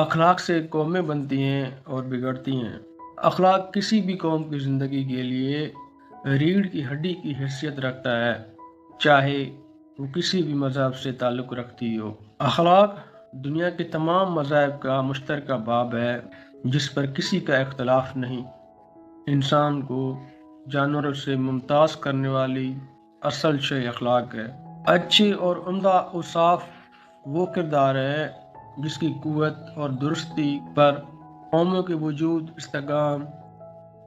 اخلاق سے قومیں بنتی ہیں اور بگڑتی ہیں۔ اخلاق کسی بھی قوم کی زندگی کے لیے ریڑھ کی ہڈی کی حیثیت رکھتا ہے، چاہے وہ کسی بھی مذہب سے تعلق رکھتی ہو۔ اخلاق دنیا کے تمام مذاہب کا مشترکہ باب ہے جس پر کسی کا اختلاف نہیں۔ انسان کو جانوروں سے ممتاز کرنے والی اصل شے اخلاق ہے۔ اچھے اور عمدہ اوصاف وہ کردار ہے جس کی قوت اور درستی پر قوموں کے وجود، استحکام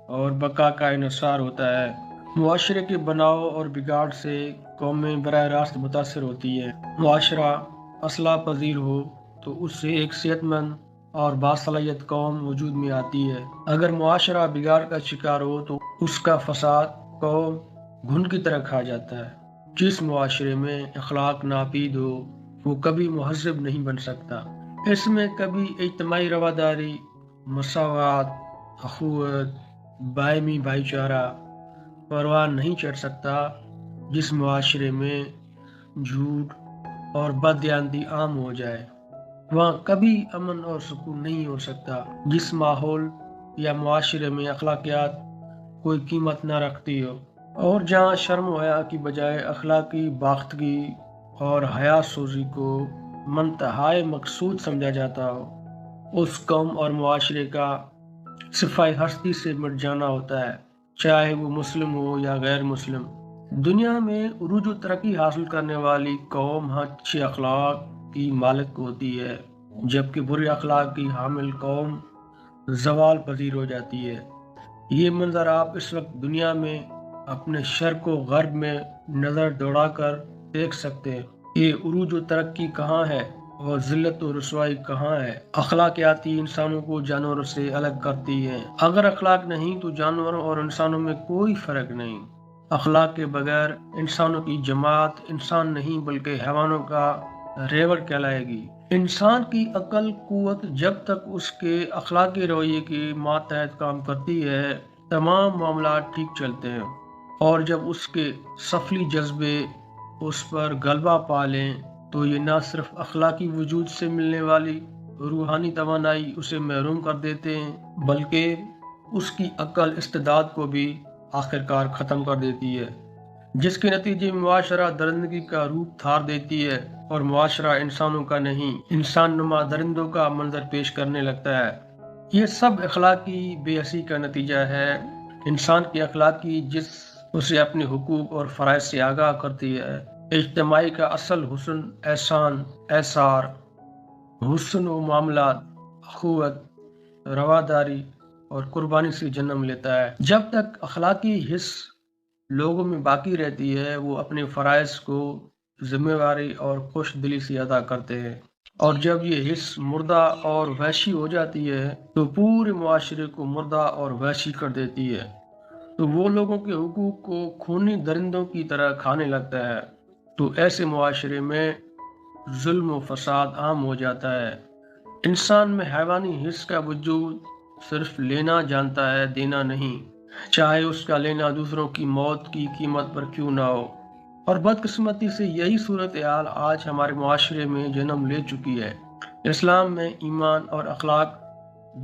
اور بقا کا انحصار ہوتا ہے۔ معاشرے کے بناؤ اور بگاڑ سے قومیں براہ راست متاثر ہوتی ہیں۔ معاشرہ اصلاح پذیر ہو تو اس سے ایک صحت مند اور باصلاحیت قوم وجود میں آتی ہے۔ اگر معاشرہ بگاڑ کا شکار ہو تو اس کا فساد قوم گھن کی طرح کھا جاتا ہے۔ جس معاشرے میں اخلاق ناپید ہو وہ کبھی مہذب نہیں بن سکتا۔ اس میں کبھی اجتماعی رواداری، مساوات، اخوت، باہمی بھائی چارہ پروان نہیں چڑھ سکتا۔ جس معاشرے میں جھوٹ اور بددیانتی عام ہو جائے وہاں کبھی امن اور سکون نہیں ہو سکتا۔ جس ماحول یا معاشرے میں اخلاقیات کوئی قیمت نہ رکھتی ہو اور جہاں شرم و حیا کی بجائے اخلاقی باختگی اور حیا سوزی کو منتہائے مقصود سمجھا جاتا ہو، اس قوم اور معاشرے کا صفائے ہستی سے مٹ جانا ہوتا ہے، چاہے وہ مسلم ہو یا غیر مسلم۔ دنیا میں عروج و ترقی حاصل کرنے والی قوم اچھے اخلاق کی مالک ہوتی ہے، جبکہ برے اخلاق کی حامل قوم زوال پذیر ہو جاتی ہے۔ یہ منظر آپ اس وقت دنیا میں اپنے شرق و غرب میں نظر دوڑا کر دیکھ سکتے ہیں۔ یہ عروج و ترقی کہاں ہے اور ذلت و رسوائی کہاں ہے؟ اخلاقیاتی انسانوں کو جانوروں سے الگ کرتی ہیں۔ اگر اخلاق نہیں تو جانوروں اور انسانوں میں کوئی فرق نہیں۔ اخلاق کے بغیر انسانوں کی جماعت انسان نہیں بلکہ حیوانوں کا ریوڑ کہلائے گی۔ انسان کی عقل قوت جب تک اس کے اخلاقی رویے کی ماتحت کام کرتی ہے تمام معاملات ٹھیک چلتے ہیں، اور جب اس کے سفلی جذبے اس پر غلبہ پا لیں تو یہ نہ صرف اخلاقی وجود سے ملنے والی روحانی توانائی اسے محروم کر دیتے ہیں بلکہ اس کی عقل استعداد کو بھی آخرکار ختم کر دیتی ہے، جس کے نتیجے میں معاشرہ درندگی کا روپ دھار دیتی ہے اور معاشرہ انسانوں کا نہیں انسان نما درندوں کا منظر پیش کرنے لگتا ہے۔ یہ سب اخلاقی بے حسی کا نتیجہ ہے۔ انسان کی اخلاقی جس اسے اپنے حقوق اور فرائض سے آگاہ کرتی ہے۔ اجتماعی کا اصل حسن احسان، ایثار، حسن و معاملات، اخوت، رواداری اور قربانی سے جنم لیتا ہے۔ جب تک اخلاقی حس لوگوں میں باقی رہتی ہے وہ اپنے فرائض کو ذمہ داری اور خوش دلی سے ادا کرتے ہیں، اور جب یہ حس مردہ اور وحشی ہو جاتی ہے تو پورے معاشرے کو مردہ اور وحشی کر دیتی ہے، تو وہ لوگوں کے حقوق کو خونی درندوں کی طرح کھانے لگتا ہے۔ تو ایسے معاشرے میں ظلم و فساد عام ہو جاتا ہے۔ انسان میں حیوانی حس کا وجود صرف لینا جانتا ہے، دینا نہیں، چاہے اس کا لینا دوسروں کی موت کی قیمت پر کیوں نہ ہو۔ اور بدقسمتی سے یہی صورتحال آج ہمارے معاشرے میں جنم لے چکی ہے۔ اسلام میں ایمان اور اخلاق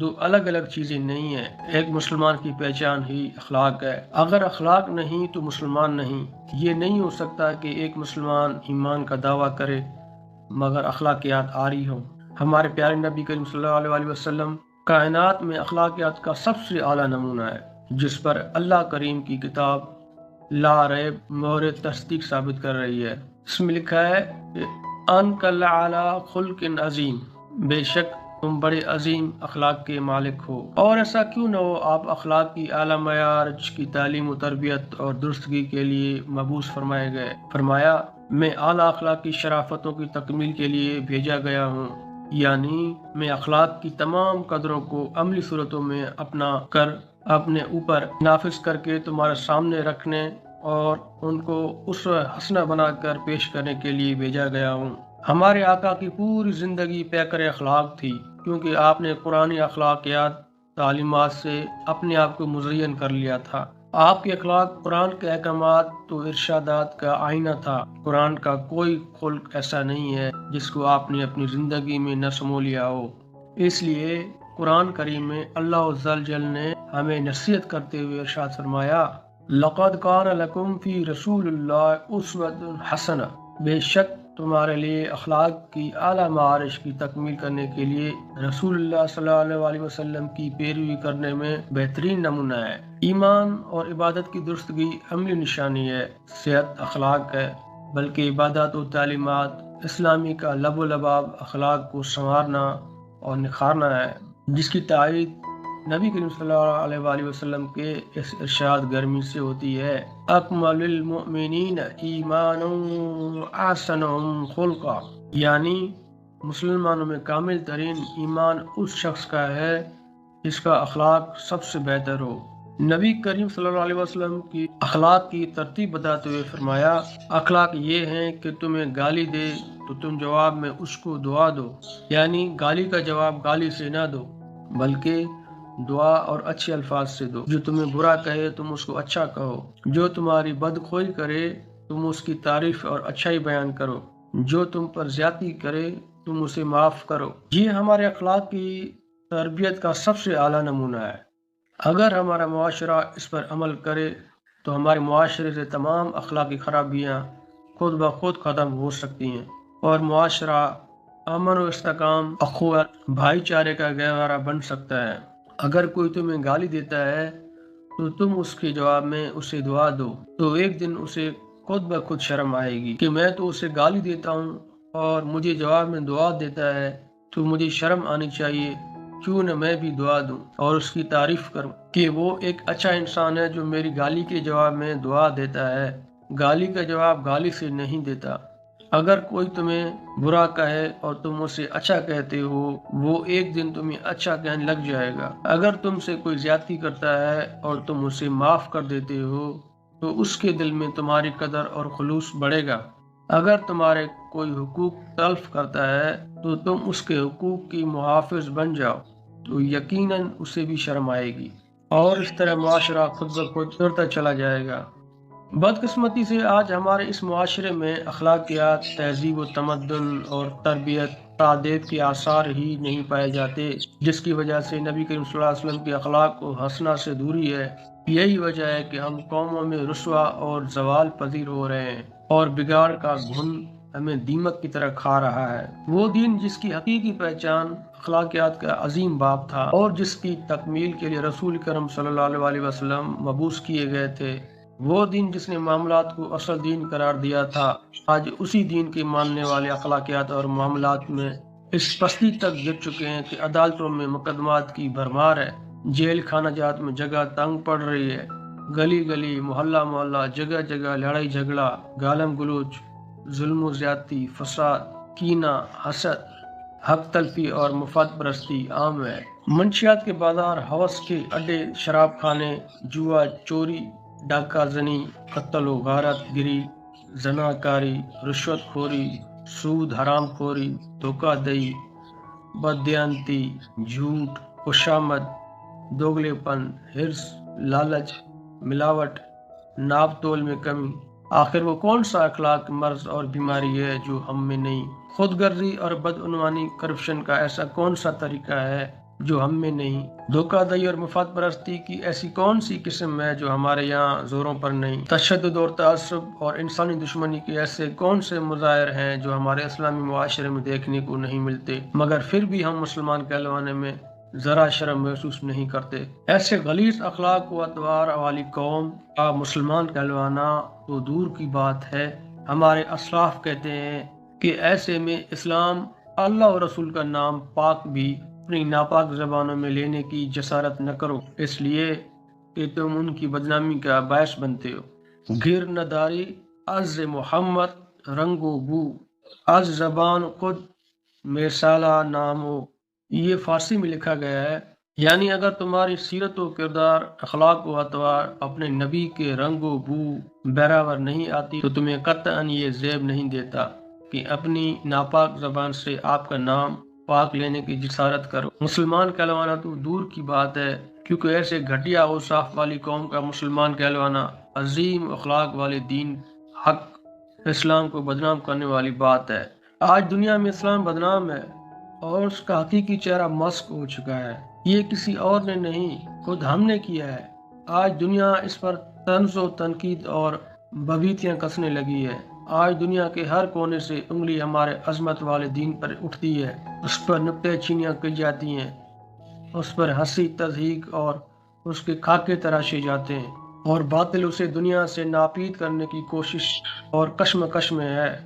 دو الگ الگ چیزیں نہیں ہیں۔ ایک مسلمان کی پہچان ہی اخلاق ہے۔ اگر اخلاق نہیں تو مسلمان نہیں۔ یہ نہیں ہو سکتا کہ ایک مسلمان ایمان کا دعویٰ کرے مگر اخلاقیات عاری ہوں۔ ہمارے پیارے نبی کریم صلی اللہ علیہ وسلم کائنات میں اخلاقیات کا سب سے اعلیٰ نمونہ ہے، جس پر اللہ کریم کی کتاب لا ریب مہر تصدیق ثابت کر رہی ہے۔ اس میں لکھا ہے کہ انک لعلی خلق عظیم، بے شک تم بڑے عظیم اخلاق کے مالک ہو، اور ایسا کیوں نہ ہو آپ اخلاق کی اعلیٰ معیار کی تعلیم و تربیت اور درستگی کے لیے مبعوث فرمائے گئے۔ فرمایا میں اعلیٰ اخلاق کی شرافتوں کی تکمیل کے لیے بھیجا گیا ہوں، یعنی میں اخلاق کی تمام قدروں کو عملی صورتوں میں اپنا کر اپنے اوپر نافذ کر کے تمہارے سامنے رکھنے اور ان کو اسوہ حسنہ بنا کر پیش کرنے کے لیے بھیجا گیا ہوں۔ ہمارے آقا کی پوری زندگی پیکر اخلاق تھی، کیونکہ آپ نے قرآنی اخلاقیات تعلیمات سے اپنے آپ کو مزین کر لیا تھا۔ آپ کے اخلاق قرآن کے احکامات تو ارشادات کا آئینہ تھا۔ قرآن کا کوئی خلق ایسا نہیں ہے جس کو آپ نے اپنی زندگی میں نہ سمو لیا ہو۔ اس لیے قرآن کریم میں اللہ عز و جل نے ہمیں نصیحت کرتے ہوئے ارشاد فرمایا لقد کان لکم فی رسول اللہ اسوۃ حسنہ، بے شک تمہارے لیے اخلاق کی اعلیٰ معارج کی تکمیل کرنے کے لیے رسول اللہ صلی اللہ علیہ وسلم کی پیروی کرنے میں بہترین نمونہ ہے۔ ایمان اور عبادت کی درستگی عملی نشانی ہے، صحت اخلاق ہے، بلکہ عبادات و تعلیمات اسلامی کا لب و لباب اخلاق کو سنوارنا اور نکھارنا ہے، جس کی تائید نبی کریم صلی اللہ علیہ وآلہ وسلم کے اس ارشاد گرمی سے ہوتی ہے اکمل المؤمنین ایمانا احسنہم خلقا، یعنی مسلمانوں میں کامل ترین ایمان اس شخص کا ہے جس کا اخلاق سب سے بہتر ہو۔ نبی کریم صلی اللہ علیہ وسلم کی اخلاق کی ترتیب بتاتے ہوئے فرمایا اخلاق یہ ہیں کہ تمہیں گالی دے تو تم جواب میں اس کو دعا دو، یعنی گالی کا جواب گالی سے نہ دو بلکہ دعا اور اچھے الفاظ سے دو۔ جو تمہیں برا کہے تم اس کو اچھا کہو، جو تمہاری بدخوئی کرے تم اس کی تعریف اور اچھائی بیان کرو، جو تم پر زیادتی کرے تم اسے معاف کرو۔ یہ ہمارے اخلاق کی تربیت کا سب سے اعلیٰ نمونہ ہے۔ اگر ہمارا معاشرہ اس پر عمل کرے تو ہمارے معاشرے سے تمام اخلاقی خرابیاں خود بخود ختم ہو سکتی ہیں اور معاشرہ امن و استحکام، اخوت، بھائی چارے کا گہوارہ بن سکتا ہے۔ اگر کوئی تمہیں گالی دیتا ہے تو تم اس کے جواب میں اسے دعا دو، تو ایک دن اسے خود بخود شرم آئے گی کہ میں تو اسے گالی دیتا ہوں اور مجھے جواب میں دعا دیتا ہے، تو مجھے شرم آنی چاہیے کیوں نہ میں بھی دعا دوں اور اس کی تعریف کروں کہ وہ ایک اچھا انسان ہے جو میری گالی کے جواب میں دعا دیتا ہے، گالی کا جواب گالی سے نہیں دیتا۔ اگر کوئی تمہیں برا کہے اور تم اسے اچھا کہتے ہو وہ ایک دن تمہیں اچھا کہنے لگ جائے گا۔ اگر تم سے کوئی زیادتی کرتا ہے اور تم اسے معاف کر دیتے ہو تو اس کے دل میں تمہاری قدر اور خلوص بڑھے گا۔ اگر تمہارے کوئی حقوق تلف کرتا ہے تو تم اس کے حقوق کی محافظ بن جاؤ تو یقیناً اسے بھی شرم آئے گی اور اس طرح معاشرہ خود بخود سدھرتا چلا جائے گا۔ بدقسمتی سے آج ہمارے اس معاشرے میں اخلاقیات، تہذیب و تمدن اور تربیت، تعدیب کے آثار ہی نہیں پائے جاتے، جس کی وجہ سے نبی کریم صلی اللہ علیہ وسلم کے اخلاق و حسنہ سے دوری ہے۔ یہی وجہ ہے کہ ہم قوموں میں رسوا اور زوال پذیر ہو رہے ہیں اور بگاڑ کا گھن ہمیں دیمک کی طرح کھا رہا ہے۔ وہ دین جس کی حقیقی پہچان اخلاقیات کا عظیم باب تھا اور جس کی تکمیل کے لیے رسول کرم صلی اللہ علیہ وسلم مبعوث کیے گئے تھے، وہ دین جس نے معاملات کو اصل دین قرار دیا تھا، آج اسی دین کے ماننے والے اخلاقیات اور معاملات میں اس پستی تک گر چکے ہیں کہ عدالتوں میں مقدمات کی بھرمار ہے، جیل خانہ جات میں جگہ تنگ پڑ رہی ہے، گلی گلی، محلہ محلہ، جگہ جگہ لڑائی جھگڑا، گالم گلوچ، ظلم و زیادتی، فساد، کینہ، حسد، حق تلفی اور مفاد پرستی عام ہے۔ منشیات کے بازار، ہوس کے اڈے، شراب خانے، جوا، چوری، ڈاکہ زنی، قتل و غارت گری، زناکاری، رشوت خوری، سود حرام خوری، دھوکہ دہی، بددیانتی، جھوٹ، خوشامد، دوگلے پن، حرص، لالچ، ملاوٹ، ناپ تول میں کمی۔ آخر وہ کون سا اخلاق مرض اور بیماری ہے جو ہم میں نہیں؟ خود غرضی اور بدعنوانی، کرپشن کا ایسا کون سا طریقہ ہے جو ہم میں نہیں؟ دھوکہ دہی اور مفاد پرستی کی ایسی کون سی قسم ہے جو ہمارے یہاں زوروں پر نہیں؟ تشدد اور تعصب اور انسانی دشمنی کے ایسے کون سے مظاہر ہیں جو ہمارے اسلامی معاشرے میں دیکھنے کو نہیں ملتے، مگر پھر بھی ہم مسلمان کہلوانے میں ذرا شرم محسوس نہیں کرتے؟ ایسے غلیظ اخلاق و اطوار والی قوم کا مسلمان کہلوانا تو دور کی بات ہے۔ ہمارے اسلاف کہتے ہیں کہ ایسے میں اسلام، اللہ اور رسول کا نام پاک بھی اپنی ناپاک زبانوں میں لینے کی جسارت نہ کرو، اس لیے کہ تم ان کی بدنامی کا باعث بنتے ہو۔ گر نداری از محمد رنگ و بو، از زبان خود میرسالہ نام ہو۔ یہ فارسی میں لکھا گیا ہے، یعنی اگر تمہاری سیرت و کردار، اخلاق و اطوار اپنے نبی کے رنگ و بو برابر نہیں آتی تو تمہیں قطعاً یہ زیب نہیں دیتا کہ اپنی ناپاک زبان سے آپ کا نام پاک لینے کی جسارت کرو۔ مسلمان کہلوانا تو دور کی بات ہے، کیونکہ ایسے گھٹیا اوصاف والی قوم کا مسلمان کہلوانا عظیم اخلاق والے دین حق اسلام کو بدنام کرنے والی بات ہے۔ آج دنیا میں اسلام بدنام ہے اور اس کا حقیقی چہرہ مسخ ہو چکا ہے۔ یہ کسی اور نے نہیں، خود ہم نے کیا ہے۔ آج دنیا اس پر طنز و تنقید اور ببیتیاں کسنے لگی ہے۔ آج دنیا کے ہر کونے سے انگلی ہمارے عظمت والے دین پر اٹھتی ہے، اس پر نکتہ چینیاں کی جاتی ہیں، اس پر ہنسی تضحیک اور اس کے خاکے تراشے جاتے ہیں، اور باطل اسے دنیا سے ناپید کرنے کی کوشش اور کشمکش میں ہے۔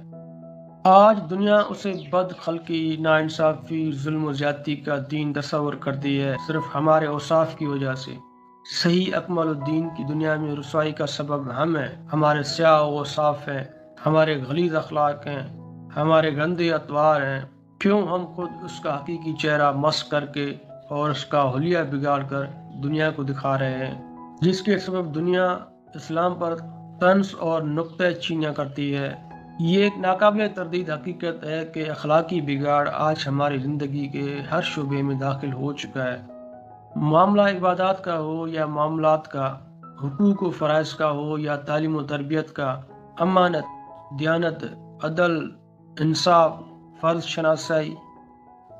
آج دنیا اسے بد خلقی، ناانصافی، ظلم و زیادتی کا دین تصور کرتی ہے، صرف ہمارے اوصاف کی وجہ سے۔ صحیح اکمل الدین کی دنیا میں رسوائی کا سبب ہم ہیں، ہمارے سیاہ اوصاف ہیں، ہمارے غلیظ اخلاق ہیں، ہمارے گندے اطوار ہیں۔ کیوں ہم خود اس کا حقیقی چہرہ مسخ کر کے اور اس کا حلیہ بگاڑ کر دنیا کو دکھا رہے ہیں، جس کے سبب دنیا اسلام پر طنز اور نکتہ چینیاں کرتی ہے۔ یہ ایک ناقابل تردید حقیقت ہے کہ اخلاقی بگاڑ آج ہماری زندگی کے ہر شعبے میں داخل ہو چکا ہے۔ معاملہ عبادات کا ہو یا معاملات کا، حقوق و فرائض کا ہو یا تعلیم و تربیت کا، امانت، دیانت، عدل، انصاف، فرض شناسی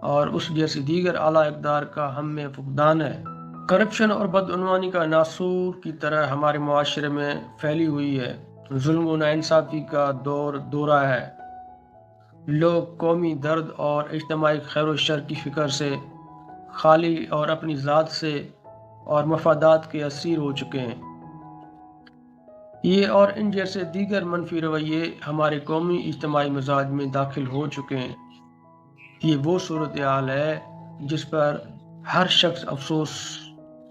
اور اس جیسی دیگر اعلیٰ اقدار کا ہم میں فقدان ہے۔ کرپشن اور بدعنوانی کا ناسور کی طرح ہمارے معاشرے میں پھیلی ہوئی ہے۔ ظلم و ناانصافی کا دورہ ہے۔ لوگ قومی درد اور اجتماعی خیر و شر کی فکر سے خالی اور اپنی ذات سے اور مفادات کے اسیر ہو چکے ہیں۔ یہ اور ان جیسے دیگر منفی رویے ہمارے قومی اجتماعی مزاج میں داخل ہو چکے ہیں۔ یہ وہ صورتحال ہے جس پر ہر شخص افسوس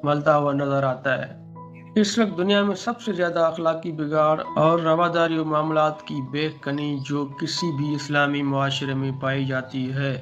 ملتا ہوا نظر آتا ہے۔ اس وقت دنیا میں سب سے زیادہ اخلاقی بگاڑ اور رواداری و معاملات کی بے کنی جو کسی بھی اسلامی معاشرے میں پائی جاتی ہے۔